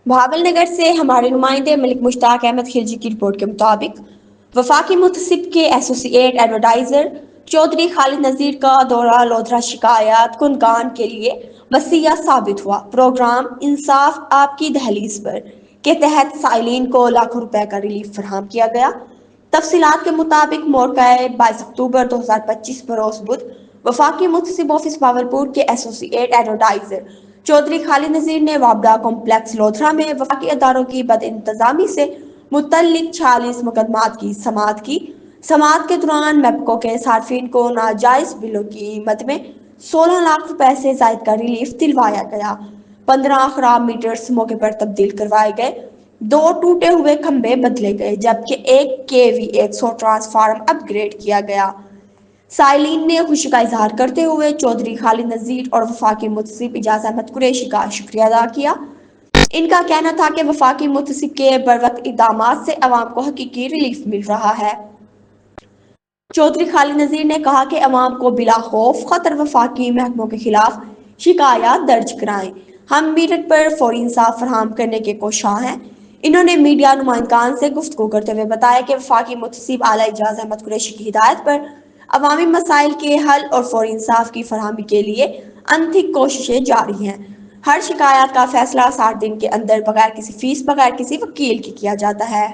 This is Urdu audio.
بھاول نگر سے ہمارے نمائندے ملک مشتاق احمد خلجی کی رپورٹ کے مطابق وفاقی محتسب کے ایسوسی ایٹ ایڈورٹائزر چودھری خالد نذیر کا دورہ لودھرا شکایات کنکان کے لیے وسیع ثابت ہوا۔ پروگرام انصاف آپ کی دہلیز پر کے تحت سائلین کو لاکھوں روپے کا ریلیف فراہم کیا گیا۔ تفصیلات کے مطابق موقع 22 اکتوبر 2025 بروز بدھ وفاقی محتسب آفس بھاولپور کے ایسوسی ایٹ ایڈورٹائزر چودھری خالد نذیر نے وابڈا کمپلیکس لودھرا میں وفاقی اداروں کی بد انتظامی سے متعلق 46 مقدمات کی سماعت کی۔ سماعت کے دوران میپکو کے صارفین کو ناجائز بلوں کی قیمت میں 16 لاکھ روپے سے زائد کا ریلیف دلوایا گیا۔ 15 خراب میٹرز موقع پر تبدیل کروائے گئے، 2 ٹوٹے ہوئے کھمبے بدلے گئے جبکہ 1 kV 100 ٹرانسفارم اپ گریڈ کیا گیا۔ سائلین نے خوشی کا اظہار کرتے ہوئے چودھری خالد نذیر اور وفاقی محتسب اعجاز احمد قریشی کا شکریہ ادا کیا۔ ان کا کہنا تھا کہ وفاقی محتسب کے بروقت اقدامات سے عوام کو حقیقی ریلیف مل رہا ہے۔ چودھری خالد نذیر نے کہا کہ عوام کو بلا خوف خطر وفاقی محکموں کے خلاف شکایات درج کرائیں۔ ہم میرٹ پر فوری انصاف فراہم کرنے کے کوشاں ہیں۔ انہوں نے میڈیا نمائندگان سے گفتگو کرتے ہوئے بتایا کہ وفاقی محتسب اعلیٰ اعجاز احمد قریشی کی ہدایت پر عوامی مسائل کے حل اور فوری انصاف کی فراہمی کے لیے انتھک کوششیں جاری ہیں۔ ہر شکایت کا فیصلہ 60 دن کے اندر بغیر کسی فیس بغیر کسی وکیل کے کیا جاتا ہے۔